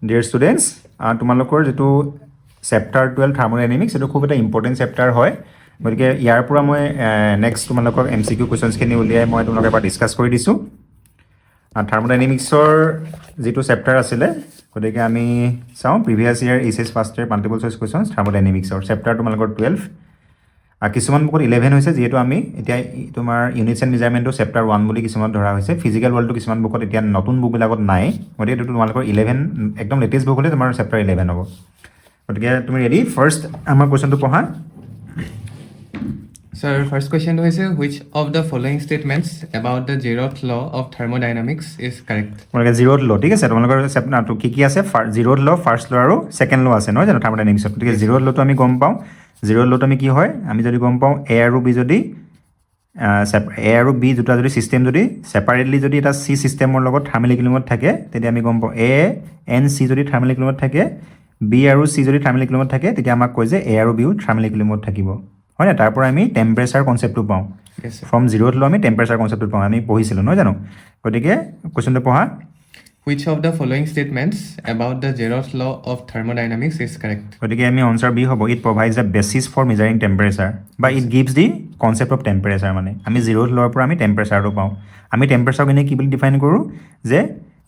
Dear students, তোমালোকৰ যেটো chapter 12 thermodynamics এটো খুব এটা ইম্পৰ্টেন্ট চেপ্টাৰ হয় গতিকে ইয়াৰ পৰা মই নেক্সট তোমালোকৰ MCQ কোৱেশ্চনছ খিনি উলিয়াই মই তোমালোকৰ পৰা ডিসকাস কৰি দিছো থাৰ্মোডাইনামিক্সৰ যেটো চেপ্টাৰ আছিল গতিকে আমি চাও প্ৰিভিয়াস ইয়াৰ এসএস ফাৰ্স্ট ইয়াৰ মাল্টিপল চইচ কোৱেশ্চনছ থাৰ্মোডাইনামিক্সৰ চেপ্টাৰ তোমালোকৰ 12 কিছুমান বুকত 11 হৈছে যেহেতু আমি এতিয়া তোমাৰ ইউনিটছ এণ্ড মেজাৰমেণ্টটো চেপ্টাৰ 1 বুলি কিছুমান ধৰা হৈছে ফিজিক্যাল ওয়াৰ্ল্ডটো কিছুমান বুকত এতিয়া নতুন বুক বিলাকত নাই গতিকে এটো তোমালোকৰ 11 একদম লেটেষ্ট বুক হলে তোমাৰ চেপ্টাৰ 11 হ'ব গতিকে তুমি ৰেডি ফাৰ্স্ট আমাৰ কোৱেশ্চনটো পঢ়া Sir, first question is which of the following statements about the zeroth law of thermodynamics is correct? তোমালোকে zeroth law ঠিক আছে তোমালোকৰ চেপ্টাৰটো কি আছে zeroth law ফাৰ্স্ট law আৰু সেকেন্ড law আছে নহয় জানো থাৰ্মোডাইনামিক্সত গতিকে zeroth lawটো আমি গম পাওঁ zeroth lawটো আমি কি হয় আমি যদি গম পাওঁ a আৰু b যদি a আৰু b দুটা যদি সিস্টেম যদি সেপাৰেটলি যদি এটা c সিস্টেমৰ লগত থাৰ্মেল ইকুইলিব্ৰিয়ামত থাকে তেতিয়া আমি গম পাওঁ a n c যদি থাৰ্মেল ইকুইলিব্ৰিয়ামত থাকে b আৰু c যদি থাৰ্মেল ইকুইলিব্ৰিয়ামত থাকে তেতিয়া আমাক কয় যে a আৰু b ও থাৰ্মেল ইকুইলিব্ৰিয়ামত থাকিব হয় না তাৰপৰ আমি টেম্পাৰেচাৰ কনসেপ্টটো পাওঁ ফ্ৰম zeroth law আমি টেম্পাৰেচাৰ কনসেপ্টটো পাওঁ আমি পঢ়িছিলো নহয় জানো গতিকে কোৱেশ্চনটো পঢ়া Which of the following statements about the zeroth law of thermodynamics is correct? গতিকে আমি আনসার বি হ'ব it provides a basis for measuring temperature বা it gives the concept of temperature মানে আমি zeroth law পৰা আমি টেম্পাৰেচাৰটো পাওঁ আমি টেম্পাৰেচাৰ কিনে কি বুলি ডিফাইন কৰো যে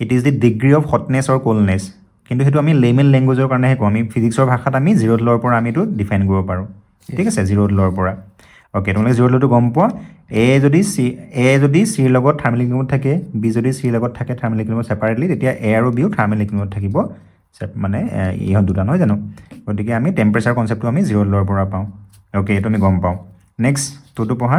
it is the degree of hotness or coldness কিন্তু হেতু আমি লেমেন ল্যাঙ্গুৱেজৰ কাৰণে হে কওঁ আমি ফিজিক্সৰ ভাষাত আমি zeroth law পৰা আমি এটো ডিফাইন কৰিব পাৰো ঠিক আছে zeroth law পৰা ওকে তোমালোকে zeroth law টো গম পোৱা a যদি c ৰ লগত থাৰ্মেল ইকুইলিব্ৰিয়ামত থাকে b যদি c ৰ লগত থাকে থাৰ্মেল ইকুইলিব্ৰিয়ামত সেপাৰেটলি তেতিয়া a আৰু b ও থাৰ্মেল ইকুইলিব্ৰিয়ামত থাকিব মানে ইহত দুটা নহয় জানো গতিকে আমি টেম্পাৰেচাৰ কনসেপ্টটো আমি zeroth law পৰা পাওঁ ওকে এটো আমি গম পাওঁ নেক্সট টুটো পঢ়া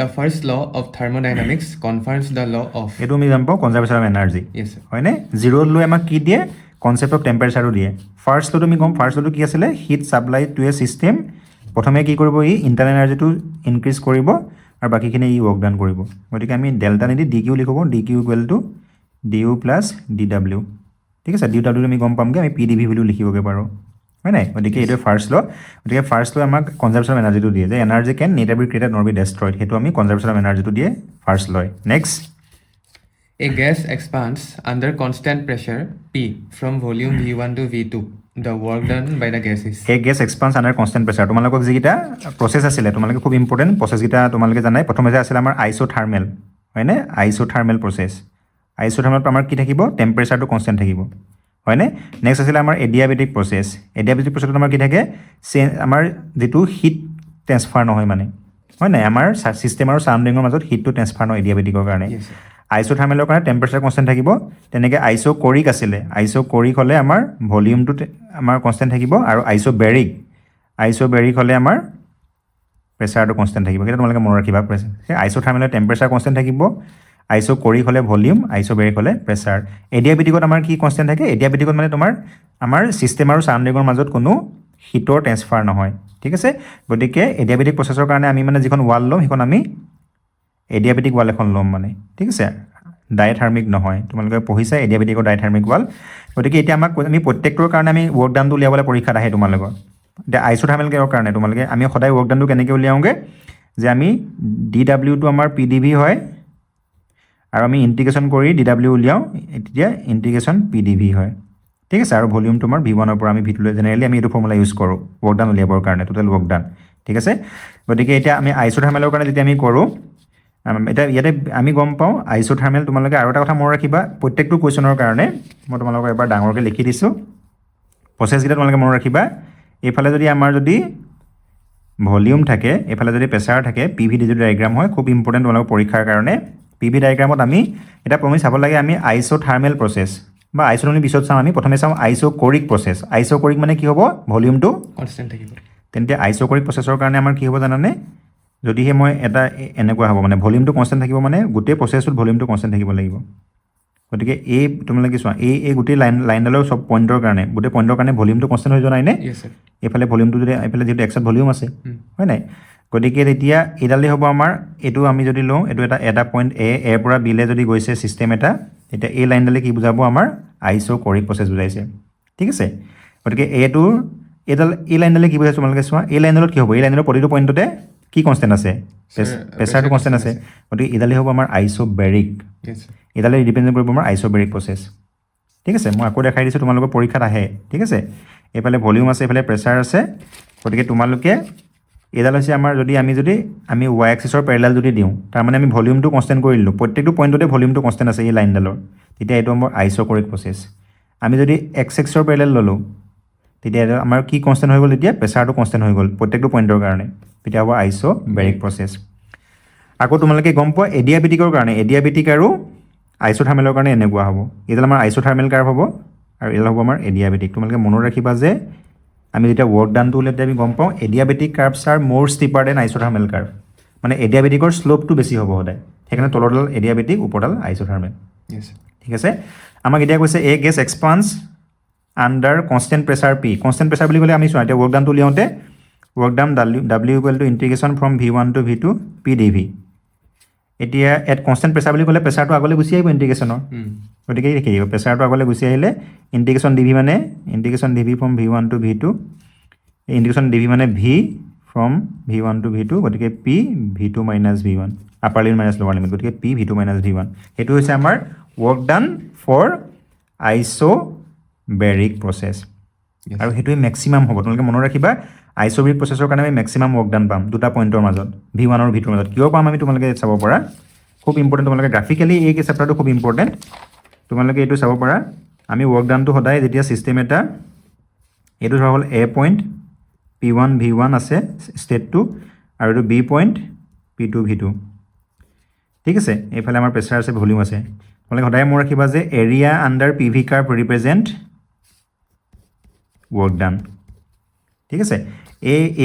The first law of thermodynamics confirms the law of এটো আমি জাম পাওঁ conservation of energy Yes, sir. হয়নে zeroth law আমাক কি দিয়ে কনসেপ্ট অফ টেম্পাৰেচাৰও দিয়ে ফাৰ্স্ট লাটো আমি গম ফাৰ্স্ট লাটো কি আছিল heat supply to a system প্ৰথমে কি কৰিব ই ইন্টাৰনাল এনাৰ্জিটো ইনক্ৰিজ কৰিব আৰু বাকিখিনি ই ওয়াৰ্ক ডান কৰিব গতিকে আমি ডেল্টা নিদি dq লিখব dq equal to du plus dw ঠিক আছে dw আমি গম পামগে আমি pdv ভ্যালু লিখিবগে পাৰো হয় নাই গতিকে এটো ফাৰ্স্ট ল গতিকে ফাৰ্স্ট ল আমাক কনজাৰভেশ্যন অফ এনাৰ্জিটো দিয়ে যে energy can never be created nor be destroyed হেতু আমি কনজাৰভেশ্যন অফ এনাৰ্জিটো দিয়ে first law next A gas expands under constant pressure P from volume V1 to V2. The work done by the gas is a gas expands under constant pressure তোমালোকক যেটা process আছিল তোমালোকে খুব important process গিটা তোমালোকে জানাই প্ৰথমে যে আছিল আমাৰ আইসোথাৰ্মেল হয়নে আইসোথাৰ্মেল প্ৰসেস আইসোথাৰ্মেল আমাৰ কি থাকিব টেম্পাৰেচাৰটো কনস্ট্যান্ট থাকিব হয়নে নেক্সট আছিল আমাৰ এডিয়াবেটিক প্ৰসেস এডিয়াবেটিক প্ৰসেসত আমাৰ কি থাকে আমাৰ যেটো হিট ট্ৰান্সফাৰ নহয় মানে হয় নাই আমাৰ সিস্টেম আৰু সাৰাউণ্ডিংৰ মাজত হিটটো ট্ৰান্সফাৰ নহয় এডিয়াবেটিকৰ কাৰণে আইসোথাৰ্মেলৰ কাৰণে টেম্পাৰেচাৰ কনস্ট্যান্ট থাকিব তেনেকে আইসোকৰিক আছিল আইসোকৰিক হলে আমাৰ ভলিউমটো আমাৰ কনস্ট্যান্ট থাকিব আৰু আইসোবেৰিক হলে আমাৰ প্ৰেসাৰটো কনস্ট্যান্ট থাকিব এটা তোমালোকে মনত ৰাখিবা আইসোথাৰ্মেলৰ টেম্পাৰেচাৰ কনস্ট্যান্ট থাকিব আইসোকৰিক হলে ভলিউম আইসোবেৰিক হলে প্ৰেসাৰ এডিয়াবেটিকত আমাৰ কি কনস্ট্যান্ট থাকে এডিয়াবেটিকত মানে তোমাৰ আমাৰ সিস্টেম আৰু সাৰাউণ্ডিংৰ মাজত কোনো হিটৰ ট্ৰান্সফাৰ নহয় ঠিক আছে গতিকে এডিয়াবেটিক প্ৰসেসৰ কাৰণে আমি মানে যিখন ওয়াল লম হিখন আমি এডিয়াবেটিক ওয়াল এখন লম মানে ঠিক আছে ডাইথাৰ্মিক নহয় তোমালোকে পঢ়িছা এডিয়াবেটিকৰ ডাইথাৰ্মিক ওয়াল গতিকে এতিয়া আমাক আমি প্ৰত্যেকটোৰ কাৰণে আমি ওয়াৰ্ক ডানটো উলিয়াবলৈ পৰীক্ষাত আহে তোমালোকৰ এতিয়া আইসোথাৰ্মেল কেৰ কাৰণে তোমালোকে আমি সদায় ওয়াৰ্ক ডানটো কেনেকৈ উলিয়াওগে যে আমি dw টো আমাৰ pdv হয় আৰু আমি ইন্টিগ্ৰেশন কৰি dw উলিয়াও এতিয়া ইন্টিগ্ৰেশন pdv হয় ঠিক আছে আৰু ভলিউম তোমাৰ v1 ৰ পৰা আমি v2 লৈ জেনাৰেলি আমি এটো ফৰ্মুলা ইউজ কৰো ওয়াৰ্ক ডান উলিয়াবৰ কাৰণে টোটাল ওয়াৰ্ক ডান ঠিক আছে গতিকে এতিয়া আমি আইসোথাৰ্মেলৰ কাৰণে যেতিয়া আমি কৰো এটা ইয়াতে আমি গম পাওঁ আইসোথাৰ্মেল তোমালোকে আৰু এটা কথা মনত ৰাখিবা প্ৰত্যেকটো কোৱেশ্চনৰ কাৰণে মই তোমালোকক এবাৰ ডাঙৰকৈ লিখি দিছো প্ৰসেস গিটা তোমালোকে মনত ৰাখিবা এফালে যদি আমাৰ যদি ভলিউম থাকে এফালে যদি প্ৰেসাৰ থাকে পিভি ডায়াগ্ৰাম হয় খুব ইম্পৰ্টেন্ট তোমালোকৰ পৰীক্ষাৰ কাৰণে পিভি ডায়াগ্ৰামত আমি এটা প্ৰমি চাব লাগে আমি আইসোথাৰ্মেল প্ৰসেস বা আইসোথাৰ্মেল পিছত চাম আমি প্ৰথমে চাম আইসোকৰিক প্ৰসেস আইসোকৰিক মানে কি হ'ব ভলিউমটো constant থাকিব তেন্তে আইসোকৰিক প্ৰসেসৰ কাৰণে আমাৰ কি হ'ব জানানে যদি হে মই এটা এনেকুৱা হ'ব মানে ভলিউমটো কনস্ট্যান্ট থাকিব মানে গোটেই প্ৰসেসটোত ভলিউমটো কনস্ট্যান্ট থাকিব লাগিব গতিকে এই তোমালোকে চোৱা এই গোটেই লাইনডালৰ সব পইণ্টৰ কাৰণে গোটেই পইণ্টৰ কাৰণে ভলিউমটো কনস্ট্যান্ট হৈ যোৱা নাই নে Yes, sir. এফালে ভলিউমটো যদি এফালে যেটো এক্সত ভলিউম আছে হয় নাই গতিকে এতিয়া এডালে হ'ব আমাৰ এটো আমি যদি লওঁ এটো এটা পইণ্ট এ পৰা বি লে যদি গৈছে সিস্টেম এটা এতিয়া এই লাইনডালে কি বুজাব আমাৰ আইসোকৰিক প্ৰসেস বুজাইছে ঠিক আছে গতিকে এটো এডাল এই লাইনডালে কি বুজাইছে তোমালোকে চোৱা এই লাইনডালত কি হ'ব এই লাইনৰ প্ৰতিটো পইণ্টতে কি কনস্ট্যান্ট আছে প্ৰেসাৰটো কনস্ট্যান্ট আছে গতিকে এডালে হ'ব আমাৰ আইসোবেৰিক Yes, sir. এডালে ডিপেন্ড কৰিব আমাৰ আইসোবেৰিক প্ৰসেস ঠিক আছে মই আকৌ দেখাই দিছোঁ তোমালোকৰ পৰীক্ষাত আহে ঠিক আছে এইফালে ভলিউম আছে এইফালে প্ৰেছাৰ আছে গতিকে তোমালোকে এডাল হৈছে আমাৰ যদি আমি y এক্সিছৰ পেৰেলাল যদি দিওঁ তাৰমানে আমি ভলিউমটো কনষ্টেণ্ট কৰি দিলোঁ প্ৰত্যেকটো পইণ্টতে ভলিউমটো কনষ্টেণ্ট আছে এই লাইনডালৰ তেতিয়া এইটো আমাৰ আইচ'কৰিক প্ৰচেছ আমি যদি x এক্সিছৰ পেৰেলাল ল'লোঁ তেতিয়া আমাৰ কি কনষ্টেণ্ট হৈ গ'ল এতিয়া প্ৰেছাৰটো কনষ্টেণ্ট হৈ গ'ল প্ৰত্যেকটো পইণ্টৰ কাৰণে তেতিয়া হ'ব আইচ'বেৰিক প্ৰচেছ আকৌ তোমালোকে গম পোৱা এডিয়াবেটিকৰ কাৰণে এডিয়াবেটিক আৰু আইচোথাৰ্মেলৰ কাৰণে এনেকুৱা হ'ব এইডাল আমাৰ আইচোথাৰ্মেল কাৰ্ভ হ'ব আৰু এইডাল হ'ব আমাৰ এডিয়াবেটিক তোমালোকে মনত ৰাখিবা যে আমি যেতিয়া ৱৰ্ক ডানটো উলিয়াই আমি গম পাওঁ এডিয়াবেটিক কাৰ্ভছ আৰ মোৰ ষ্টিপাৰ দেন আইচোথাৰ্মেল কাৰ্ভ মানে এডিয়াবেটিকৰ শ্লোপটো বেছি হ'ব সদায় সেইকাৰণে তলৰডাল এডিয়াবেটিক ওপৰডাল আইচোথাৰ্মেল ঠিক আছে আমাক এতিয়া কৈছে a gas expands under constant pressure P constant pressure বুলি ক'লে আমি চোৱা এতিয়া ৱৰ্ক ডানটো উলিয়াওঁতে work done W equal to integration from V1 to V2 P D V এতিয়া এট কনষ্টেণ্ট প্ৰেছাৰ বুলি ক'লে প্ৰেছাৰটো আগলৈ গুচি আহিব ইণ্টিগ্ৰেশ্যনৰ গতিকে দেখি দিব প্ৰেছাৰটো আগলৈ গুচি আহিলে ইণ্টিগ্ৰেশ্যন ডি ভি মানে integration D V from V1 to V2 integration D V মানে V from V1 to V2 গতিকে P V2 minus V1 upper limit minus lower limit গতিকে পি V2 মাইনাছ V1 সেইটো হৈছে আমাৰ work done for isobaric process আৰু সেইটোৱে maximum হ'ব তোমালোকে মনত ৰাখিবা আইচ'বেৰিক প্ৰচেছৰ কাৰণে আমি মেক্সিমাম ৱৰ্ক ডান পাম দুটা পইণ্টৰ মাজত V1 আৰু V2ৰ মাজত কিয় পাম আমি তোমালোকে চাব পাৰা খুব ইম্পৰ্টেণ্ট তোমালোকে গ্ৰাফিকেলি এই চেপ্টাৰটো খুব ইম্পৰ্টেণ্ট তোমালোকে এইটো চাব পাৰা আমি ৱৰ্ক ডানটো সদায় যেতিয়া ছিষ্টেম এটা এইটো ধৰা হ'ল এ পইণ্ট P1 V1 আছে ষ্টেটটো আৰু এইটো বি পইণ্ট P2 V2 ঠিক আছে এইফালে আমাৰ প্ৰেছাৰ আছে ভলিউম আছে তোমালোকে সদায় মনত ৰাখিবা যে area under P V curve represent work done ঠিক আছে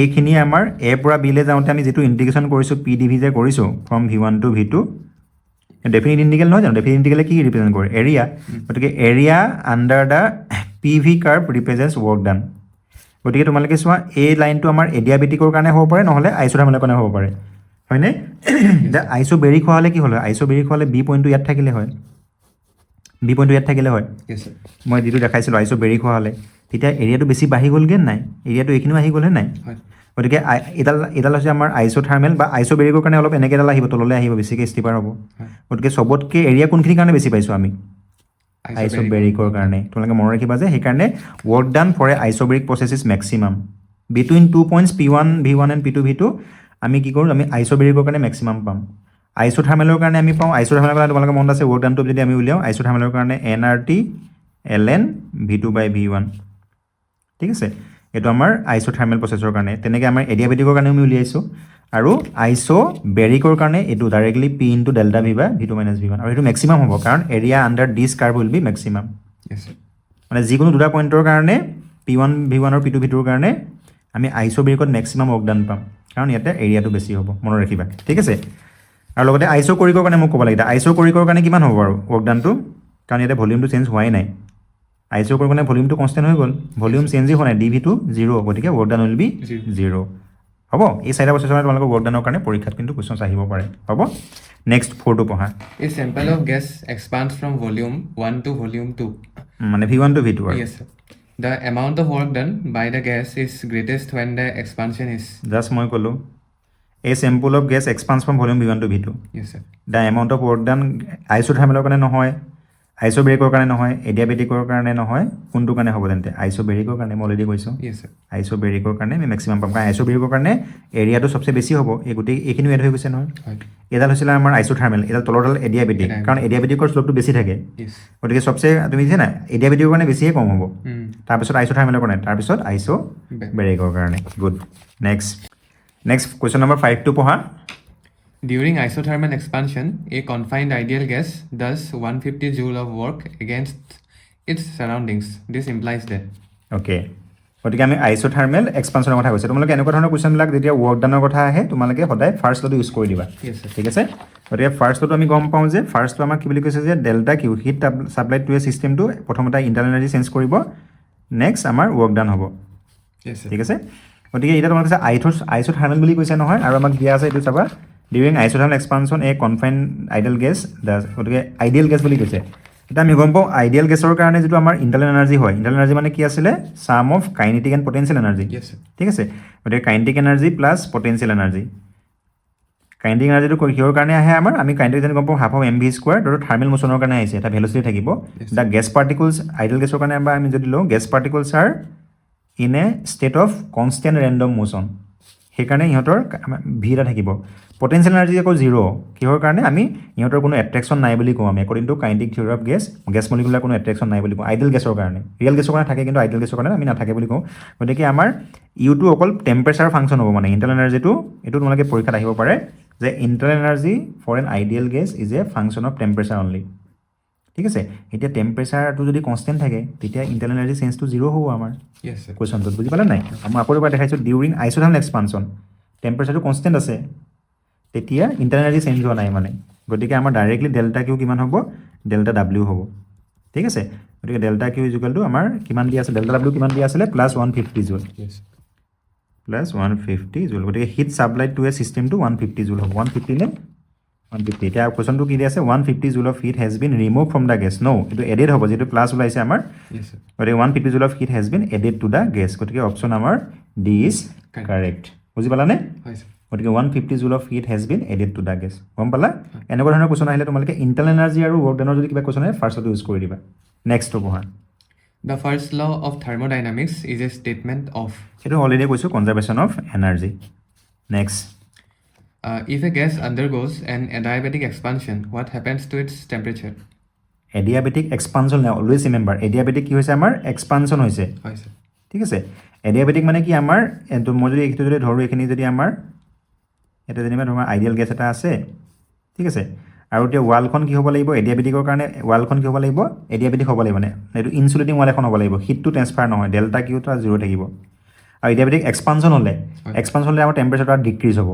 এইখিনি আমাৰ এ পৰা বিলৈ যাওঁতে আমি যিটো ইণ্টিগ্ৰেশ্যন কৰিছোঁ পি ডি ভি যে কৰিছোঁ from V1 to V2 definite integral নহয় জানো ডেফিনিট ইণ্টিগ্ৰেলে কি ৰিপ্ৰেজেণ্ট কৰে এৰিয়া গতিকে area under the P V curve represents work done গতিকে তোমালোকে চোৱা এই লাইনটো আমাৰ এডিয়াবেটিকৰ কাৰণে হ'ব পাৰে নহ'লে আইচোথাৰ্মেলৰ কাৰণে হ'ব পাৰে হয়নে এতিয়া আইচ'বেৰিক হোৱা হ'লে কি হ'ল হয় আইচ'বেৰিক হ'লে বি পইণ্টটো ইয়াত থাকিলে হয় মই যিটো দেখাইছিলোঁ আইচ'বেৰিক হোৱা হ'লে তেতিয়া এৰিয়াটো বেছি বাঢ়ি গ'লগৈ নাই এৰিয়াটো এইখিনিও আহি গ'লহে নাই গতিকে এডাল হৈছে আমাৰ আইচ'থাৰ্মেল বা আইচ'বেৰিকৰ কাৰণে অলপ এনেকৈ এডাল আহিব তললৈ আহিব বেছিকৈ ষ্টিপাৰ হ'ব গতিকে চবতকৈ এৰিয়া কোনখিনিৰ কাৰণে বেছি পাইছোঁ আমি আইচ'বেৰিকৰ কাৰণে তোমালোকে মনত ৰাখিবা যে সেইকাৰণে work done for a isobaric process is maximum between 2 points P1 V1 and P2 V2 আমি কি কৰোঁ আমি আইচ'বেৰিকৰ কাৰণে মেক্সিমাম পাম আইচ'থাৰ্মেলৰ কাৰণে আমি পাওঁ আইচ'থাৰ্মেলৰ কাৰণে তোমালোকে মনত আছে ৱৰ্ক ডানটো যদি আমি উলিয়াওঁ আইচ'থাৰ্মেলৰ কাৰণে NRT ln V2 by V1 ঠিক আছে এইটো আমাৰ আইচ'থাৰ্মেল প্ৰচেছৰ কাৰণে তেনেকৈ আমাৰ এডিয়াবেটিকৰ কাৰণে আমি উলিয়াইছোঁ আৰু আইচ'বেৰিকৰ কাৰণে এইটো directly P into delta V by V2 minus V1 আৰু সেইটো মেক্সিমাম হ'ব কাৰণ area under this curve will be maximum মানে যিকোনো দুটা পইণ্টৰ কাৰণে P1 V1 আৰু P2 V2ৰ কাৰণে আমি আইচ'বেৰিকত মেক্সিমাম ৱৰ্ক ডান পাম কাৰণ ইয়াতে এৰিয়াটো বেছি হ'ব মনত ৰাখিবা ঠিক আছে আৰু লগতে আইচ'কৰিকৰ কাৰণে মোক ক'ব লাগে আইচ'কৰিকৰ কাৰণে কিমান হ'ব বাৰু ৱৰ্ক ডানটো কাৰণ ইয়াতে ভলিউমটো চেঞ্জ হোৱাই নাই আইচ'কৰ কাৰণে ভলিউমটো কনষ্টেণ্ট হৈ গ'ল ভলিউম চেঞ্জেই হোৱা নাই ডি ভিটো 0 গতিকে ৱৰ্ক ডান উইল বি 0 হ'ব এই চাৰিটা প্ৰচেছৰ কাৰণে তোমালোকৰ ৱৰ্ক ডানৰ কাৰণে পৰীক্ষাত কিন্তু কুৱেশ্যনছ আহিব পাৰে হ'ব নেক্সট 4টো পঢ়া A sample of gas expands from volume 1 to volume 2 মানে V1 to V2 আৰু yes sir. The amount of work done by the gas is greatest when the expansion is just মই ক'লোঁ A sample of gas expands from volume V1 to V2 yes sir the amount of work done আইচ'থাৰ্মেলৰ কাৰণে নহয় আইচ'বেৰিকৰ কাৰণে নহয় এডিয়াবেটিকৰ কাৰণে নহয় কোনটো কাৰণে হ'ব তেন্তে আইচ'বেৰিকৰ কাৰণে মই অলৰেডি কৈছোঁ yes sir আইচ'বেৰিকৰ কাৰণে আমি মেক্সিমাম পাম কাৰণ আইচ'বেৰিকৰ কাৰণে এৰিয়াটো চবচে বেছি হ'ব এই গোটেই এইখিনিও এড হৈ গৈছে নহয় এডাল হৈছিলে আমাৰ আইচ'থাৰ্মেল এডাল তলৰডাল এডিয়াবেটিক কাৰণ এডিয়াবেটিকৰ শ্লোপটো বেছি থাকে yes গতিকে চবচে তুমি যে না এডিয়াবেটিকৰ কাৰণে বেছিয়ে কম হ'ব তাৰপিছত আইচ'থাৰ্মেলৰ কাৰণে তাৰপিছত আইচ'বেৰিকৰ কাৰণে গুড নেক্সট কুৱেশ্যন নম্বৰ 5টো পঢ়া During isothermal expansion, a confined ideal gas does 150 joule of work against its surroundings. This implies that. Okay. গতিকে আমি আইচ'থাৰ্মেল এক্সপানশ্যনৰ কথা কৈছোঁ তোমালোকে এনেকুৱা ধৰণৰ কুৱেশ্যনবিলাক যেতিয়া ৱৰ্ক ডানৰ কথা আহে তোমালোকে সদায় ফাৰ্ষ্ট লটো ইউজ কৰি দিবা ঠিক আছে গতিকে ফাৰ্ষ্ট লটো আমি গম পাওঁ যে ফাৰ্ষ্টটো আমাক কি বুলি কৈছে যে delta Q heat supply to a ছিষ্টেমটো প্ৰথমতে ইণ্টাৰনেল এনাৰ্জি চেঞ্জ কৰিব নেক্সট আমাৰ ৱৰ্ক ডান হ'ব ঠিক আছে গতিকে এতিয়া তোমালোকে আইচ'থাৰ্মেল বুলি কৈছে নহয় আৰু আমাক দিয়া আছে এইটো চাবা ডিউৰিং আইচ'থাৰ্মেল এক্সপানশ্যন এ কনফাইন আইডিয়েল গেছ গতিকে আইডিয়েল গেছ বুলি কৈছে এতিয়া আমি গম পাওঁ আইডিয়েল গেছৰ কাৰণে যিটো আমাৰ ইণ্টাৰনেল এনাৰ্জি হয় ইণ্টাৰনেল এনাৰ্জি মানে কি আছিলে sum of kinetic and potential energy ঠিক আছে গতিকে kinetic energy plus potential energy kinetic এনাৰ্জিটো কিহৰ কাৰণে আহে আমাৰ আমি কাইনেটিক এনাৰ্জি গম পাওঁ হাফ অফ mv স্কোৱাৰ আৰু থাৰ্মেল মোশ্যনৰ কাৰণে আহিছে এটা ভেলোচিটি থাকিব দ্য গেছ পাৰ্টিকলছ আইডিয়েল গেছৰ কাৰণে আমি যদি লওঁ gas particles are in a state of constant random motion সেইকাৰণে ইহঁতৰ ভি এটা থাকিব পটেঞ্চিয়েল এনাৰ্জি আকৌ জিৰ' কিহৰ কাৰণে আমি ইহঁতৰ কোনো এট্ৰেকশ্যন নাই বুলি কওঁ আমি according to kinetic theory of gas molecular কোনো এট্ৰেকশ্যন নাই বুলি কওঁ আইডিয়েল গেছৰ কাৰণে ৰিয়েল গেছৰ কাৰণে থাকে কিন্তু আইডিয়েল গেছৰ কাৰণে আমি নাথাকে বুলি কওঁ গতিকে আমাৰ ইউটো অকল টেম্পাৰেচাৰ ফাংচন হ'ব মানে ইণ্টাৰনেল এনাৰ্জিটো এইটো তোমালোকে পৰীক্ষাত আহিব পাৰে যে internal energy for an ideal gas is a function of temperature only ঠিক আছে এতিয়া টেম্পাৰেচাৰটো যদি কনষ্টেণ্ট থাকে তেতিয়া ইণ্টাৰনেল এনাৰ্জি চেঞ্জটো জিৰ' হ'ব আমাৰ Yes, sir. কুৱেশ্যনটোত বুজি পালে নাই মই আকৌ এবাৰ দেখাইছোঁ ডিউৰিং আইচোথাৰ্মেল এক্সপানশ্যন টেম্পাৰেচাৰটো কনষ্টেণ্ট আছে তেতিয়া ইণ্টাৰনেল এনাৰ্জি চেঞ্জ হোৱা নাই মানে গতিকে আমাৰ ডাইৰেক্টলি ডেল্টা কিউ কিমান হ'ব ডেল্টা ডাব্লিউ হ'ব ঠিক আছে গতিকে ডেল্টা কিউ ইজুকেল টু আমাৰ কিমান দিয়া আছে ডেল্টা ডাব্লিউ কিমান দিয়া আছিলে প্লাছ 150 জুল Yes. প্লাছ 150 জুল গতিকে হিট ছাপ্লাইড টু এ ছিষ্টেমটো 150 জুল হ'ব 150 নে 150 এতিয়া কুৱেশ্যনটো কি দিয়া আছে 150 joule of heat has been remove from the gas no' এইটো এডেড হ'ব যিটো প্লাছ ওলাইছে আমাৰ Yes, sir. গতিকে 150 joule of heat has been added to the gas গতিকে অপশ্যন আমাৰ ডি ইজ কাৰেক্ট বুজি পালানে হয়, sir. গতিকে 150 joule of heat has been added to the gas গম পালা এনেকুৱা ধৰণৰ কুৱেশ্যন আহিলে তোমালোকে ইণ্টাৰনেল এনাৰ্জি আৰু ৱৰ্ক ডানৰ যদি কিবা কুৱেশ্যন আহে ফাৰ্ষ্টত ইউজ কৰি দিবা নেক্সটটো পঢ়া The first law of thermodynamics is a statement of এইটো অলৰেডি কৈছোঁ conservation of energy next if a gas undergoes an adiabatic expansion, what happens to its temperature? Adiabatic expansion নাই অলৱেজ ৰিমেম্বাৰ এডিয়াবেটিক কি হৈছে আমাৰ expansion হৈছে হয়, sir. ঠিক আছে এডিয়াবেটিক মানে কি আমাৰ মই যদি এইটো যদি ধৰোঁ এইখিনি যদি আমাৰ এটা যেনিবা তোমাৰ আইডিয়েল গেছ এটা আছে ঠিক আছে আৰু এতিয়া ৱালখন কি হ'ব লাগিব এডিয়াবেটিকৰ কাৰণে ৱালখন কি হ'ব লাগিব এডিয়াবেটিক হ'ব লাগিব মানে এইটো ইনচুলেটিং ৱাল এখন হ'ব লাগিব হিটটো ট্ৰেন্সফাৰ নহয় ডেল্টা কিউটো জিৰ' থাকিব আৰু এডিয়াবেটিক এক্সপানশ্যন হ'লে আমাৰ টেম্পাৰেচাৰটো ডিক্ৰিজ হ'ব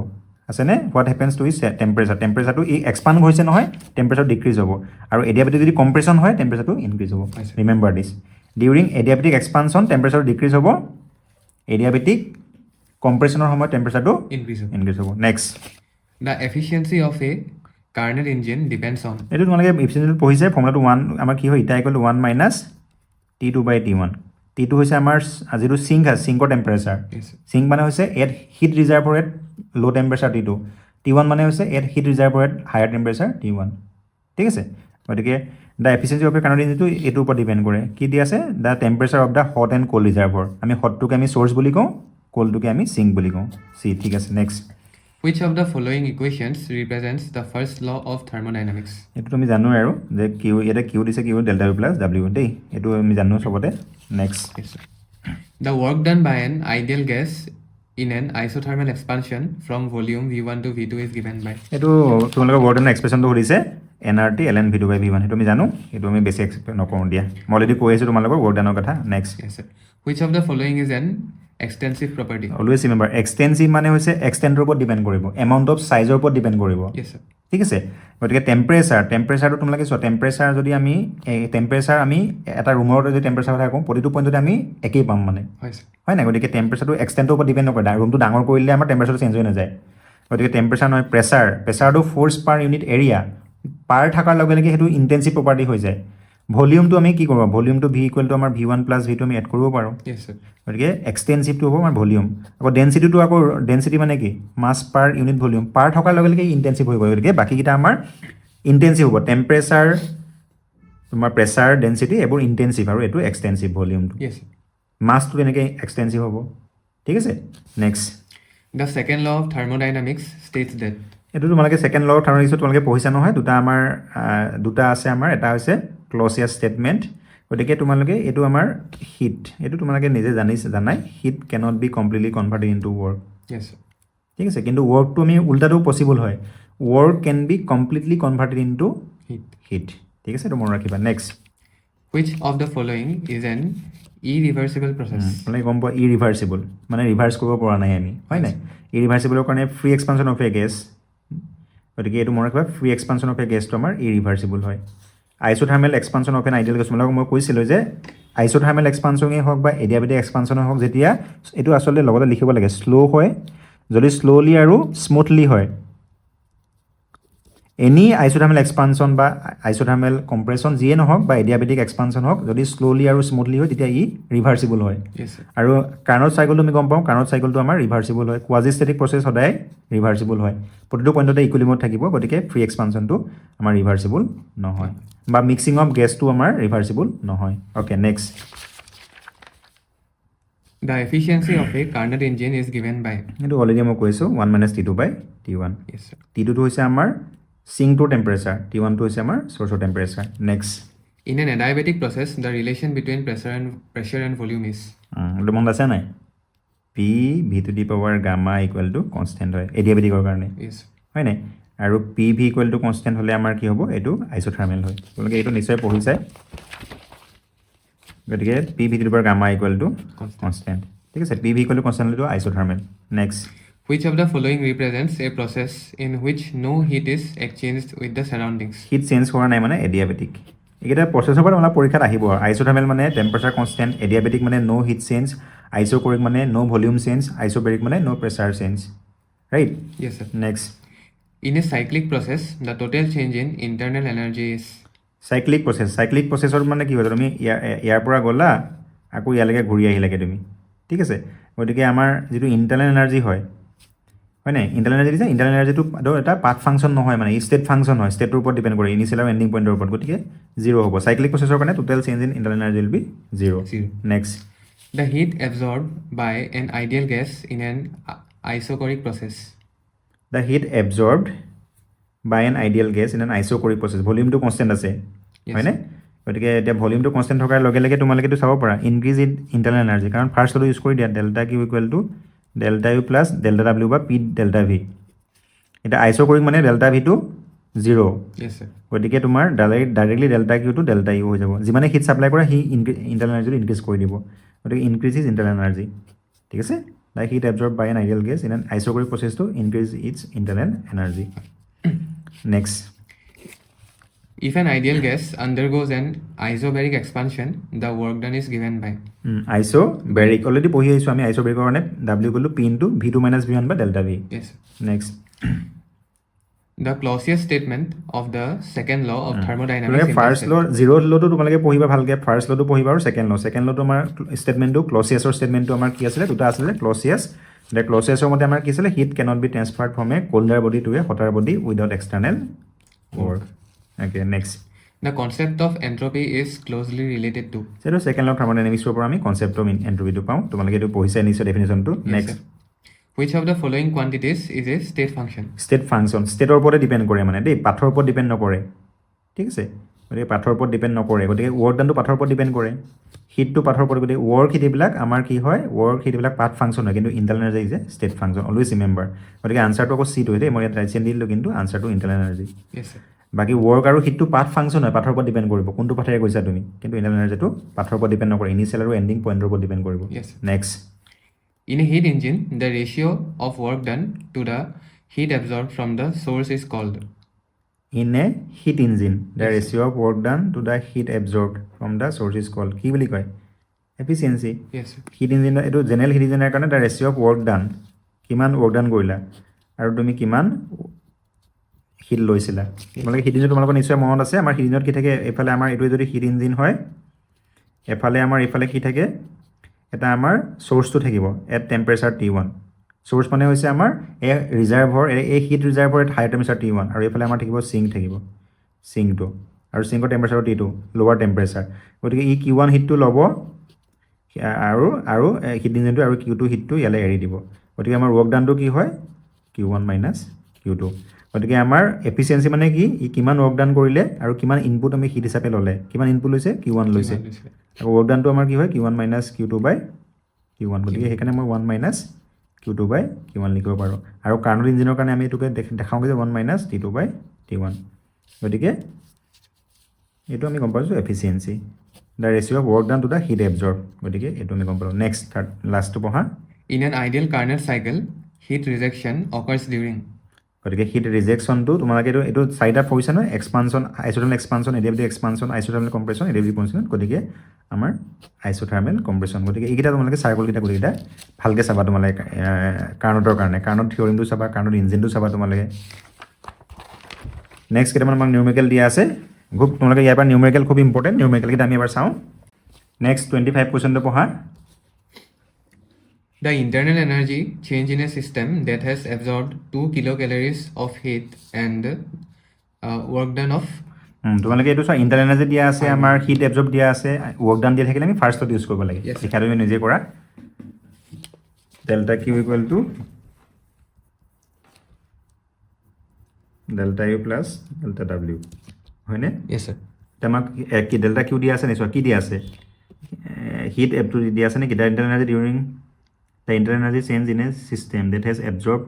আছেনে হোৱাট হেপেন্স টু ইজ টেম্পাৰেচাৰটো ই এক্সপাণ্ড হৈছে নহয় টেম্পাৰেচাৰ ডিক্ৰিজ হ'ব আৰু এডিয়াবেটিক যদি কম্প্ৰেশ্যন হয় টেম্পাৰেচাৰটো ইনক্ৰিজ হ'ব ৰিমেম্বাৰ দিছ ডিউৰিং এডিয়াবেটিক এক্সপানশ্যন টেম্পাৰেচাৰটো ডিক্ৰিজ হ'ব এডিয়াবেটিক কম্প্ৰেশ্যনৰ সময়ত টেম্পাৰেচাৰটো Increase of ইনক্ৰিজ হ'ব next the efficiency of a Carnot engine depends on এইটো তোমালোকে ইফিচিয়েণ্টত পঢ়িছে ফৰ্মুলাটো 1 আমাৰ কি হয় ইটা equal to 1 minus T2 by T1 T2 হৈছে আমাৰ যিটো সিংক আছে সিংকৰ টেম্পাৰেচাৰ Yes, sir. সিংক মানে হৈছে at heat reservoir at low' temperature T2 T1 মানে হৈছে at heat reservoir at higher temperature T1 ঠিক আছে গতিকে the efficiency of a Carnot ইঞ্জিনটো এইটোৰ ওপৰত ডিপেণ্ড কৰে কি দি আছে the temperature of the hot and cold reservoir আমি হটটোকে আমি চ'ৰ্চ বুলি কওঁ কোল্ডটোকে আমি সিংক বুলি কওঁ চি ঠিক আছে next which of the following equations represents the first law of thermodynamics? এইটো তুমি জানো আৰু যে কিউ ইয়াতে কিউ দিছে Q delta U plus W দেই এইটো আমি জানো চবতে next Yes, sir. The work done by an ideal gas in an isothermal expansion from volume V1 to V2 is given by এইটো তোমালোকৰ ৱৰ্ডনৰ এক্সপ্ৰেশ্যনটো সুধিছে NRT ln V2 বাই V1 সেইটো আমি জানো এইটো আমি বেছি এক্সপ্লেইন নকৰোঁ দিয়া মই অলৰেডি কৈ আছোঁ তোমালোকৰ ৱৰ্ডনৰ কথা next yes, sir. Which of the following is an extensive property? Always remember extensive মানে হৈছে এক্সটেণ্টৰ ওপৰত ডিপেণ্ড কৰিব এমাউণ্ট অফ চাইজৰ ওপৰত ডিপেণ্ড কৰিব Yes, sir. ঠিক আছে গতিকে টেম্পাৰেচাৰটো তোমালোকে চোৱা টেম্পাৰেচাৰ যদি আমি আমি এটা ৰুমৰ যদি টেম্পাৰেচাৰ কথা কওঁ প্ৰতিটো পইণ্টতে আমি একেই পাম মানে হয়, sir. হয় নাই গতিকে টেম্পাৰেচাৰটো এক্সটেণ্টৰ ওপৰত ডিপেণ্ড নকৰে ৰুমটো ডাঙৰ কৰিলে আমাৰ টেম্পাৰেচাৰটো চেঞ্জ হৈ নাযায় গতিকে টেম্পাৰেচাৰ নহয় প্ৰেছাৰটো ফ'ৰ্চ পাৰ ইউনিট এৰিয়া পাৰ থকাৰ লগে লগে সেইটো ইণ্টেনচিভ প্ৰপাৰ্টি হৈ যায় ভলিউমটো আমি কি কৰোঁ ভলিউমটো ভি ইকুৱেল টু আমাৰ V1 প্লাছ V2 আমি এড কৰিব পাৰোঁ Yes, sir. গতিকে এক্সটেনচিভটো হ'ব আমাৰ ভলিউম আকৌ ডেঞ্চিটি মানে কি মাছ পাৰ ইউনিট ভলিউম পাৰ থকাৰ লগে লগে ইণ্টেনচিভ হৈ গ'ল গতিকে বাকীকেইটা আমাৰ ইণ্টেনচিভ হ'ব টেম্পাৰেচাৰ তোমাৰ প্ৰেছাৰ ডেঞ্চিটি এইবোৰ ইণ্টেনচিভ আৰু এইটো এক্সটেনচিভ ভলিউমটো Yes, sir. মাছটো তেনেকৈ এক্সটেনচিভ হ'ব ঠিক আছে next The second law of thermodynamics states that এইটো তোমালোকে ছেকেণ্ড ল অফ থাৰ্মোডাইনামিক্সত তোমালোকে পঢ়িছা নহয় দুটা আছে আমাৰ এটা হৈছে ক্ল'ছিয়াছ ষ্টেটমেণ্ট গতিকে তোমালোকে এইটো আমাৰ হিট এইটো তোমালোকে নিজে জানাই heat cannot be completely converted into work yes, sir. ঠিক আছে কিন্তু ৱৰ্কটো আমি উল্টাটো পচিবল হয় work can be completely converted into heat ঠিক আছে এইটো মনত ৰাখিবা next Which of the following is an irreversible process? মানে গম পোৱা ইৰিভাৰ্চিবল মানে ৰিভাৰ্চ কৰিব পৰা নাই আমি হয় নাই ইৰিভাৰ্চিবলৰ কাৰণে free expansion of A gas গতিকে এইটো মনত ৰাখিবা ফ্ৰী এক্সপানশ্যন অফ এ গেছটো আমাৰ ইৰিভাৰ্চিবল হয় isothermal expansion of an ideal gas মই কৈছিলোঁ যে আইচোথাৰ্মেল এক্সপানশ্যনেই হওক বা এডিয়াবেটিক এক্সপানশ্যনেই হওক যেতিয়া এইটো আচলতে লগতে লিখিব লাগে শ্ল' হয় যদি শ্ল'লি আৰু স্মুথলি হয় এনি আইচোথাৰ্মেল এক্সপানশ্যন বা আইচোথাৰ্মেল কম্প্ৰেশ্যন যিয়ে নহওক বা এডিয়াবেটিক এক্সপানশ্যন হওক যদি শ্ল'লি আৰু স্মুথলি হয় তেতিয়া ই ৰিভাৰ্চিবল হয় Yes, sir. আৰু কাৰ্ণট চাইকেলটো আমি গম পাওঁ কাৰ্ণট চাইকেলটো আমাৰ ৰিভাৰ্চিবল হয় কোৱাজিষ্টেটিক প্ৰচেছ সদায় ৰিভাৰ্চিবল হয় প্ৰতিটো পইণ্টতে ইকুইলিব্ৰিয়ামত থাকিব গতিকে ফ্ৰী এক্সপানশ্যনটো আমাৰ ৰিভাৰ্চিবল নহয় বা মিক্সিং অফ গেছটো আমাৰ ৰিভাৰ্চিবল নহয় okay next The efficiency of a Carnot engine is given by. এইটো অলৰেডি মই কৈছোঁ 1 - T2 by T1 Yes, sir. T2টো হৈছে আমাৰ চিংটোৰ টেম্পাৰেচাৰ T1টো হৈছে আমাৰ চ'ৰ্চৰ temperature next In an adiabatic process, the relation between pressure and volume is. এইটো মনত আছে নাই P V to the power gamma equal to constant হয় এডিয়াবেটিকৰ কাৰণে Yes. হয় নাই আৰু P V equal to constant হ'লে আমাৰ কি হ'ব এইটো আইচোথাৰ্মেল হয় তোমালোকে এইটো নিশ্চয় পঢ়িছে গতিকে P V to the power gamma equal to constant ঠিক আছে P V equal to constant হ'লে isothermal next Which of the following represents a process in which no heat is exchanged with the surroundings? Heat change কৰা নাই মানে adiabatic এইকেইটা processor পৰা আমাৰ পৰীক্ষাত আহিব আইচোথাৰ্মেল মানে টেম্পাৰেচাৰ কনষ্টেণ্ট এডিয়াবেটিক মানে ন' হিট চেঞ্জ আইচোকৰিক মানে ন' ভলিউম চেঞ্জ আইচোবেৰিক মানে no' pressure change right Yes, sir. Next In a cyclic process, the total change in internal energy is. Cyclic প্ৰচেছত মানে কি হয় তুমি ইয়াৰ পৰা গ'লা আকৌ ইয়ালৈকে ঘূৰি আহিলাগে তুমি ঠিক আছে গতিকে আমাৰ যিটো ইণ্টাৰনেল এনাৰ্জি হয় নাই ইণ্টাৰনেল এনাৰ্জিটো এটা পাথ ফাংচন নহয় মানে ষ্টেট ফাংচন হয় ষ্টেটৰ ওপৰত ডিপেণ্ড কৰে ইনিচিয়েল আৰু এণ্ডিং পইণ্টৰ ওপৰত গতিকে 0 হ'ব চাইক্লিক প্ৰচেছৰ কাৰণে total change in internal energy will be 0 next The heat absorbed by an ideal gas in an isochoric process. The heat absorbed by an ideal gas in an isochoric process ভলিউমটো constant আছে হয়নে গতিকে এতিয়া ভলিউমটো constant থকাৰ লগে লগে তোমালোকেতো চাব পাৰা ইনক্ৰিজ ইন ইণ্টাৰনেল এনাৰ্জি কাৰণ ফাৰ্ষ্ট হ'লেও ইউজ কৰি দিয়া delta Q equal to delta U plus delta W বা পি ডেল্টা ভি এতিয়া আইচ'কৰিক মানে ডেল্টা ভিটো 0 Yes, sir. গতিকে তোমাৰ ডাইৰেক্টলি ডেল্টা কিউটো ডেল্টা ইউ হৈ যাব যিমানে হিট ছাপ্লাই কৰে সি ইণ্টাৰনেল এনাৰ্জিটো ইনক্ৰিজ কৰি দিব গতিকে ইনক্ৰিজ ইজ ইণ্টাৰনেল এনাৰ্জি ঠিক আছে the heat absorb by an ideal gas in an isochoric প্ৰচেছটো increase its internal energy next If an ideal gas undergoes an isobaric expansion, the work done is given by. Isobaric already পঢ়ি আহিছোঁ আমি আইচ'বেৰিকৰ কাৰণে W গ'লো P into V two minus V one বা delta V Yes, sir. Next The Clausius statement of the second law of thermodynamics. First law' zero' ল'টো তোমালোকে পঢ়িবা ভালকৈ ফাৰ্ষ্ট ল'টো পঢ়িবা আৰু ছেকেণ্ড ল'টো আমাৰ ষ্টেটমেণ্টটো ক্লছিয়াছৰ ষ্টেটমেণ্টটো আমাৰ কি আছিলে দুটা আছিলে ক্লছিয়াছ এতিয়া ক্লছিয়াছৰ মতে আমাৰ কি আছিলে heat cannot be transferred from a colder body to a hotter body without external work okay next The concept of entropy is closely related to. সেইটো ছেকেণ্ড ল' থাৰ্মোডাইনামিক্সৰ পৰা আমি কনচেপ্ট অফ এন্ট্ৰপিটো পাওঁ তোমালোকে এইটো পঢ়িছে নিশ্চয় ডেফিনেশ্যনটো Yes, next sir. Which of the following quantities is a state function? State function ষ্টেটৰ ওপৰতে ডিপেণ্ড কৰে মানে দেই পাথৰ ওপৰত ডিপেণ্ড নকৰে ঠিক আছে গতিকে পাথৰ ওপৰত ডিপেণ্ড নকৰে গতিকে ৱৰ্ক ডানটো পাথৰ ওপৰত ডিপেণ্ড কৰে হিটটো পাথৰ ওপৰত গতিকে ৱৰ্ক হিট এইবিলাক আমাৰ কি হয় ৱৰ্ক হিট এইবিলাক পাথ ফাংচন হয় কিন্তু internal energy is a state function always remember গতিকে আনচাৰটো আকৌ চিটো হয় দেই মই ইয়াত ৰাইট চেঞ্জ দিলোঁ কিন্তু আনচাৰটো ইণ্টাৰনেল এনাৰ্জি Yes, sir. বাকী ৱৰ্ক আৰু হিটটো পাথ ফাংচন হয় পাথৰ ওপৰত ডিপেণ্ড কৰিব কোনটো পাথেৰে কৈছা তুমি কিন্তু ইণ্টাৰনেল এনাৰ্জিটো পাথৰ ওপৰত ডিপেণ্ড নকৰে ইনিচিয়েল আৰু এণ্ডিং পইণ্টৰ ওপৰত ডিপেণ্ড কৰিব Yes, sir. Next In a heat engine, the ratio of work done to the heat absorbed from the source is called. In a heat engine the Yes, ratio' of work done to the heat absorbed from the source is called কি বুলি কয় efficiency Yes, sir. Heat engine এইটো general heat ইঞ্জিনৰ কাৰণে the ratio' of work done কিমান work ডান কৰিলা আৰু তুমি কিমান হিট লৈছিলা তোমালোকে হিট ইঞ্জিন তোমালোকৰ নিশ্চয় মনত আছে আমাৰ হিট ইঞ্জিনত কি থাকে এইফালে আমাৰ এইটোৱে যদি হিট ইঞ্জিন হয় এফালে আমাৰ এইফালে কি থাকে এটা আমাৰ চ'ৰ্চটো থাকিব এট টেম্পাৰেচাৰ T1 চ'ৰ্চ মানে হৈছে আমাৰ এই ৰিজাৰ্ভৰ এই heat reservoir at higher temperature T1 আৰু এইফালে আমাৰ থাকিব চিংক থাকিব চিংকটো আৰু চিংকৰ টেম্পাৰেচাৰ T2 লোৱাৰ টেম্পাৰেচাৰ গতিকে ই Q1 হিটটো ল'ব আৰু হিট ইঞ্জিনটো আৰু Q2 হিটটো ইয়ালৈ এৰি দিব গতিকে আমাৰ ৱৰ্ক ডানটো কি হয় Q1 মাইনাছ Q2 গতিকে আমাৰ এফিচিয়েঞ্চি মানে কি ই কিমান ৱৰ্ক ডান কৰিলে আৰু কিমান ইনপুট আমি হিট হিচাপে ল'লে কিমান ইনপুট লৈছে Q1 লৈছে আকৌ ৱৰ্ক ডানটো আমাৰ কি হয় Q1 মাইনাছ Q2 বাই Q1 গতিকে সেইকাৰণে মই 1 মাইনাছ Q2 বাই Q1 লিখিব পাৰোঁ আৰু কাৰ্ণট ইঞ্জিনৰ কাৰণে আমি এইটোকে দেখাওঁগৈ যে 1 মাইনাছ T2 বাই T1 গতিকে এইটো আমি গম পাইছোঁ efficiency the ratio' of work done to the heat absorb গতিকে এইটো আমি গম পালোঁ নেক্সট থাৰ্ড লাষ্টটো পঢ়া In an ideal Carnot cycle, heat rejection occurs during. গতিকে হিট ৰিজেকশ্যনটো তোমালোকে এইটো চাৰিটা পঢ়িছা নহয় expansion isothermal expansion adiabatic expansion isothermal compression adiabatic compression গতিকে আমাৰ আইচোথাৰ্মেল কম্প্ৰেশ্যন গতিকে এইকেইটা তোমালোকে চাৰ্কলকেইটা গোটেইকেইটা ভালকৈ চাবা তোমালোকে কাৰ্ণটৰ কাৰণে কাৰ্ণট থিয়ৰিমটো চাবা কাৰ্ণট ইঞ্জিনটো চাবা তোমালোকে নেক্সট কেইটামান আমাক নিউমেৰিকেল দিয়া আছে খুব তোমালোকে ইয়াৰ পৰা নিউমেৰিকেল খুব ইম্পৰ্টেণ্ট নিউমেৰিকেলকেইটা আমি এবাৰ চাওঁ নেক্সট 25 কুৱেশ্যনটো পঢ়া The internal energy change in a system that has absorbed 2 kilocalories of heat and work done of তোমালোকে এইটো চোৱা ইণ্টাৰনেল এনাৰ্জি দিয়া আছে আমাৰ হিট এবজৰ্ব দিয়া আছে ৱৰ্ক ডান দিয়া থাকিলে আমি ফাৰ্ষ্টত ইউজ কৰিব লাগে Yes, sir. লিখা তুমি নিজে কৰা delta Q equal to delta U plus delta W হয়নে yes sir এতিয়া আমাক কি ডেল্টা কিউ দিয়া আছে নে চোৱা কি দিয়া আছে হিট এবটো দিয়া আছে নেকি the internal energy during the internal energy change in a system that has absorb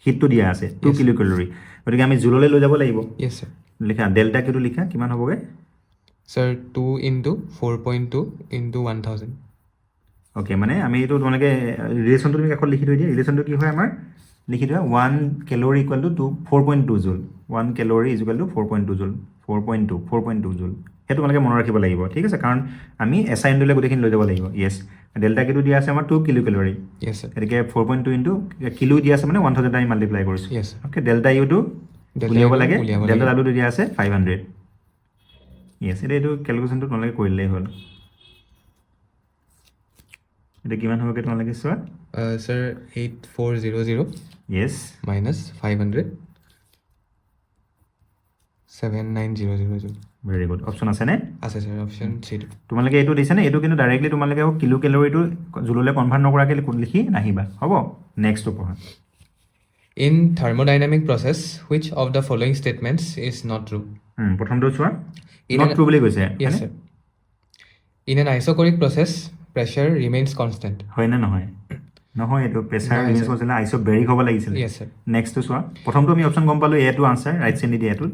হিটটো দিয়া আছে 2 কিলো কেলৰি গতিকে আমি জুললৈ লৈ যাব লাগিব yes sir লিখা ডেল্টা কিউটো লিখা কিমান হ'বগৈ sir 2 into 4.2 into 1000 অ'কে মানে আমি এইটো তোমালোকে ৰিলেশ্যনটো তুমি কাষত লিখি থৈ দিয়া ৰিলেশ্যনটো কি হয় আমাৰ লিখি থোৱা 1 কেলৰি ইকুৱেল টু 4.2 জুল 1 কেলৰি ইজ ইকুৱেল টু 4.2 জুল 4.2 জুল সেইটো তোমালোকে মনত ৰাখিব লাগিব ঠিক আছে কাৰণ আমি এছাইন দিলে গোটেইখিনি লৈ যাব লাগিব য়েছ ডেল্টা কিউটো দিয়া আছে আমাৰ 2 কিলো কেলৰি yes sir গতিকে 4.2 ইনটু কিলো দিয়া আছে মানে 1000 আমি মাল্টিপ্লাই কৰিছোঁ yes sir অ'কে ডেল্টা ইউটো Delta উলিয়াব U টো লাগে উলিয়াব ডেল্টা লাগে। ডাব্লিউটো দিয়া আছে 500 য়েছ এতিয়া এইটো কেলকুলেশ্যনটো তোমালোকে কৰিলেই হ'ল এতিয়া কিমান হ'বগৈ তোমালোকে চোৱা sir 8400 য়েছ minus 500 7900 joule very good option আছেনে আছে sir option C তোমালোকে এইটো দিছেনে এইটো কিন্তু ডাইৰেক্টলি তোমালোকে কিলো কেলৰিটো জুললৈ কনভাৰ্ট নকৰাকৈ লিখি নাহিবা হ'ব নেক্সটটো পঢ়া in thermodynamic process which of the following statements is not true প্ৰথমটো চোৱা In নট an- ট্ৰু বুলি কৈছে yes sir in an isochoric process pressure remains constant হয় নে নহয় নহয় এইটো প্ৰেছাৰ নহয়, ৰিলিজ sir. কৰিছিলে আইচ বেৰিক হ'ব লাগিছিলে yes sir নেক্সটটো চোৱা প্ৰথমটো আমি অপশ্যন গম পালোঁ এটো আনচাৰ ৰাইট চেণ্ড দি এটোত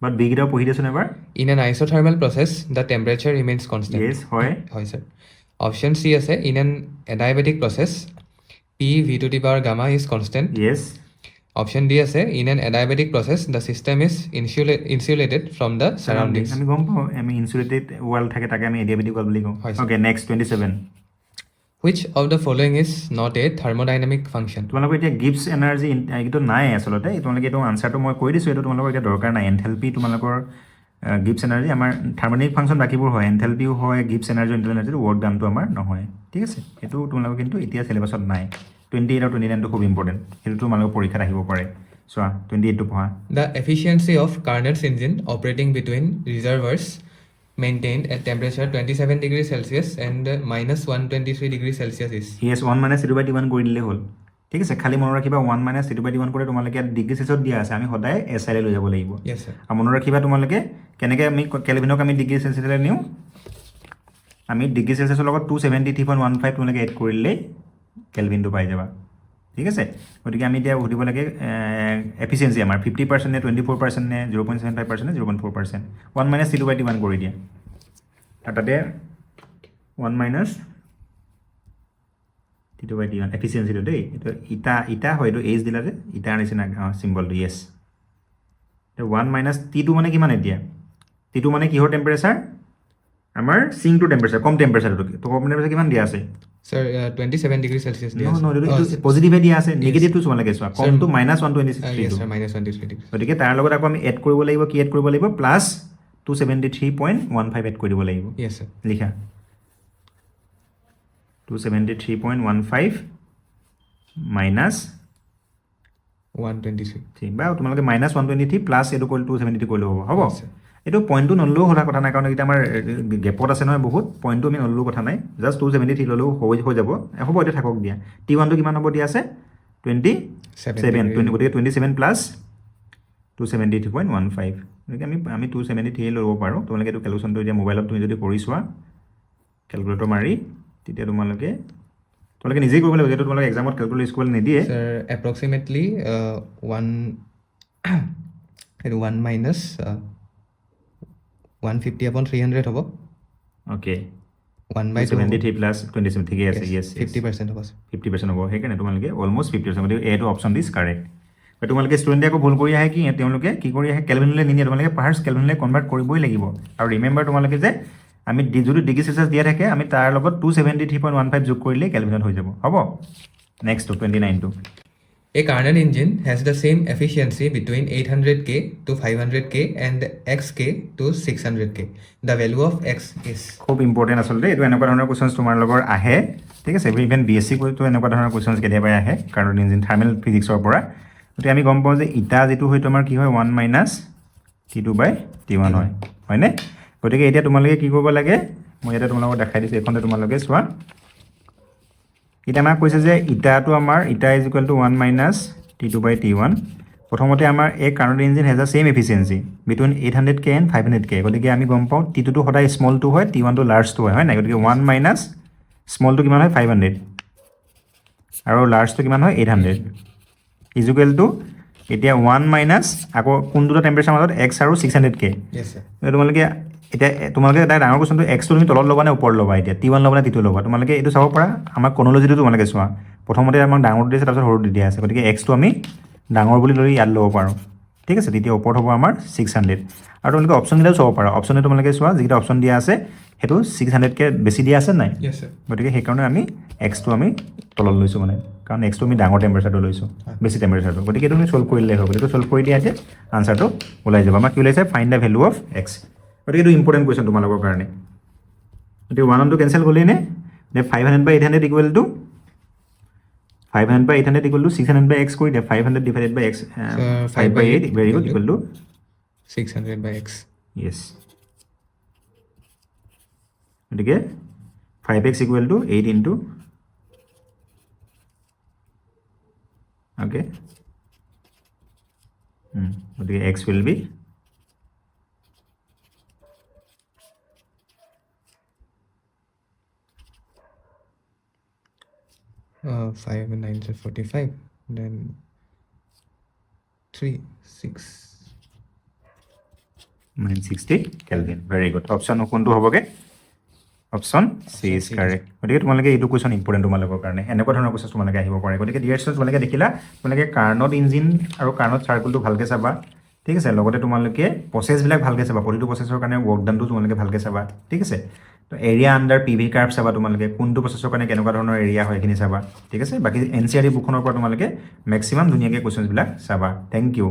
বাট বিকেইটাও পঢ়ি দিয়াচোন এবাৰ in an isothermal process the temperature remains constant য়েছ হয় হয় sir option C আছে in an adiabatic process P v to the power gamma is constant Yes option D আছে in an adiabatic process the system is insulated from the surroundings আমি গম পাওঁ আমি insulated wall থাকে তাকে আমি adiabatic wall বুলি কওঁ হয়, sir. Okay next 27 which of the following is not a thermodynamic function তোমালোকৰ এতিয়া গিভছ এনাৰ্জি এইটো নাই আচলতে তোমালোকে এইটো আনচাৰটো মই কৈ দিছোঁ এইটো তোমালোকৰ এতিয়া দৰকাৰ নাই এনথেলপি তোমালোকৰ গিভছ এনাৰ্জি আমাৰ থাৰ্মোডাইনামিক ফাংচন বাকীবোৰ হয় এনথেলপিও হয় গিভছ এনাৰ্জি ইণ্টাৰনেল এনাৰ্জি ৱৰ্ক ডানটো আমাৰ নহয় ঠিক আছে সেইটো তোমালোকৰ কিন্তু এতিয়া চিলেবাছত নাই 28 আৰু 29টো খুব ইম্পৰ্টেণ্ট সেইটো তোমালোকৰ পৰীক্ষাত আহিব পাৰে চোৱা 28টো পঢ়া the efficiency of Carnot's engine operating between reservoirs maintained at temperature 27 degrees Celsius and minus 123 degrees Celsius is yes 1 minus C two by T one কৰি দিলেই হ'ল ঠিক আছে খালি মনত ৰাখিবা 1 minus C two by T one কৰি তোমালোকে ইয়াত ডিগ্ৰী চেলচিয়াছত দিয়া আছে আমি সদায় এছ আইলৈ লৈ যাব লাগিব yes sir আৰু মনত ৰাখিবা তোমালোকে কেনেকৈ আমি কেলভিনক আমি ডিগ্ৰী চেলচিয়াছলৈ নিওঁ আমি ডিগ্ৰী চেলচিয়াছৰ লগত 273.15 তোমালোকে এড কৰিলেই কেলভিনটো পাই যাবা ঠিক আছে গতিকে আমি এতিয়া সুধিব লাগে এফিচিয়েঞ্চি আমাৰ 50% নে 24% নে 0.75% নে 0.4% 1 minus C two by T one কৰি দিয়া আৰু তাতে 1 minus T two by T one এফিচিয়েঞ্চিটো দেই এইটো ইটা হয় এইটো এইচ দিলা যে ইটাৰ নিচিনা চিম্বলটো য়েছ 1 মাইনাছ টিটো মানে কিমান এতিয়া টিটো মানে কিহৰ টেম্পাৰেচাৰ আমাৰ চিংটোৰ টেম্পাৰেচাৰ কম টেম্পাৰেচাৰটো তো কম টেম্পাৰেচাৰ কিমান দিয়া আছে sir 27 degrees Celsius No, এইটো পজিটিভে দিয়া আছে নেগেটিভটো তোমালোকে চোৱা কমটো minus 126 yes sir minus 123 degrees গতিকে তাৰ লগত আকৌ আমি এড কৰিব লাগিব কি এড কৰিব লাগিব প্লাছ 273.15 এড কৰি দিব লাগিব yes sir লিখা 273.15 মাইনাছ 123 বা তোমালোকে মাইনাছ 123 প্লাছ এইটো কৰিলে 273 কৰিলেও হ'ব Yes, sir. এইটো পইণ্টটো নললেও সোধা কথা নাই কাৰণ এতিয়া আমাৰ গেপত আছে নহয় বহুত পইণ্টটো আমি নললেও কথা নাই জাষ্ট 273 ল'লেও হৈ যাব হ'ব এতিয়া থাকক দিয়া টি ওৱানটো কিমান হ'ব দিয়া আছে 27 গতিকে 27 প্লাছ 273.15 গতিকে আমি 273 ল'ব পাৰোঁ তোমালোকে এইটো কেলকুলেশ্যনটো এতিয়া মোবাইলত তুমি যদি কৰি চোৱা কেলকুলেটৰ মাৰি তেতিয়া তোমালোকে নিজেই কৰিব লাগিব যিহেতু তোমালোকে এক্সামত কেলকুলেট স্কুল নিদিয়ে sir approximately 1 minus 150 upon 300 হ'ব অ'কে 1 by 2 73 প্লাছ 27 ঠিকে আছে য়েছ 50% হ'ব sir 50% হ'ব সেইকাৰণে তোমালোকে অলমষ্ট 50% গতিকে এইটো অপশ্যন দিছ কাৰেক্ট তোমালোকে ষ্টুডেণ্টে আকৌ ভুল কৰি আহে কি তেওঁলোকে কি কৰি আহে কেলভিনলৈ নিনিয়ে তোমালোকে ফাৰ্ষ্ট কেলভিনলৈ কনভাৰ্ট কৰিবই লাগিব আৰু ৰিমেম্বাৰ তোমালোকে যে আমি যদি ডিগ্ৰী চেলচিয়াছ দিয়া থাকে আমি তাৰ লগত 273.15 যোগ কৰিলেই কেলভিনত হৈ যাব হ'ব নেক্সটটো 29টো A Carnot engine has the same efficiency between 800k to 500k and xk to 600k. The value of x is. খুব ইম্পৰ্টেণ্ট আচলতে এইটো এনেকুৱা ধৰণৰ কুৱেশ্যনছ তোমাৰ লগৰ আহে ঠিক আছে ইভেন বি এছ চি কৰিতো এনেকুৱা ধৰণৰ কুৱেশ্যনছ কেতিয়াবা আহে কাৰ্নট ইঞ্জিন থাৰ্মেল ফিজিক্সৰ পৰা গতিকে আমি গম পাওঁ যে ইটা যিটো হয় তোমাৰ কি হয় 1 মাইনাছ T2/T1 হয় হয়নে গতিকে এতিয়া তোমালোকে কি কৰিব লাগে মই ইয়াতে তোমালোকক দেখাই দিছোঁ এইখনতে তোমালোকে চোৱা এতিয়া আমাক কৈছে যে ইটাটো আমাৰ ইটা is equal to 1 minus T2/T1 প্ৰথমতে আমাৰ এই Carnot engine has a same efficiency between 800k and 500k গতিকে আমি গম পাওঁ T2টো সদায় স্মলটো হয় T1টো লাৰ্জটো হয় নাই গতিকে 1 মাইনাছ স্মলটো কিমান হয় 500 আৰু লাৰ্জটো কিমান হয় 800 ইজ ইকুৱেল টু এতিয়া 1 মাইনাছ আকৌ কোন দুটা টেম্পাৰেচাৰ মাজত x আৰু 600k Yes, sir. তোমালোকে এতিয়া তোমালোকে এটা ডাঙৰ কুৱেশ্যনটো x টো তুমি তলত ল'বা নে ওপৰত ল'বা এতিয়া T1 ল'বা নে T2 ল'বা তোমালোকে এইটো চাব পাৰা আমাৰ ক্ৰনলজিটো তোমালোকে চোৱা প্ৰথমতে আমাক ডাঙৰ দিছে তাৰপিছত সৰু দি দিয়া আছে গতিকে x টো আমি ডাঙৰ বুলি লৈ ইয়াত ল'ব পাৰোঁ ঠিক আছে তেতিয়া ওপৰত হ'ব আমাৰ 600 আৰু তোমালোকে অপশ্যনকেইটাও চাব পাৰা অপশ্যনে তোমালোকে চোৱা যিকেইটা অপশ্যন দিয়া আছে সেইটো 600k বেছি দিয়া আছে নাই Yes, sir. গতিকে সেইকাৰণে আমি এক্সটো আমি তলত লৈছোঁ মানে কাৰণ এক্সটো আমি ডাঙৰ টেম্পাৰেচাৰটো লৈছোঁ বেছি টেম্পাৰেচাৰটো গতিকে এইটো তুমি ছল্ভ কৰিলে হ'ব এইটো ছল্ভ কৰি দিয়া এতিয়া আনচাৰটো ওলাই যাব আমাৰ কি ওলাইছে find the value of x গতিকে এইটো ইম্পৰ্টেণ্ট কুৱেশ্যন তোমালোকৰ কাৰণে গতিকে 1 কেঞ্চেল গ'লেই নে 500/800 equal to 500/800 equal to 600/x কৰি দিয়া 500 divided by x 5/8 very good equal to 600/x. Yes গতিকে 5x equal to 8 into okay গতিকে x will be Uh, 5 and 9 is 45. Then 3, 6. 960 kelvin very good option কোনটো হ'বগে option C is correct গতিকে তোমালোকে এইটো question important তোমালোকৰ কাৰণে এনেকুৱা ধৰণৰ কুৱেশ্যন তোমালোকে আহিব পাৰে গতিকে ডিয়াৰ ষ্টুডেণ্টছ তোমালোকে দেখিলা তোমালোকে কাৰ্নট ইঞ্জিন আৰু কাৰ্নট চাৰ্কুলটো ভালকৈ চাবা ঠিক আছে লগতে তোমালোকে প্ৰচেছবিলাক ভালকৈ চাবা প্ৰতিটো প্ৰচেছৰ কাৰণে ৱৰ্ক ডানটো তোমালোকে ভালকৈ চাবা ঠিক আছে তো area under P V curve চাবা তোমালোকে কোনটো প্ৰচেছৰ কাৰণে কেনেকুৱা ধৰণৰ এৰিয়া হয় সেইখিনি চাবা ঠিক আছে বাকী NCERT বুকখনৰ পৰা তোমালোকে মেক্সিমাম ধুনীয়াকৈ কুৱেশ্যনছবিলাক চাবা থেংক ইউ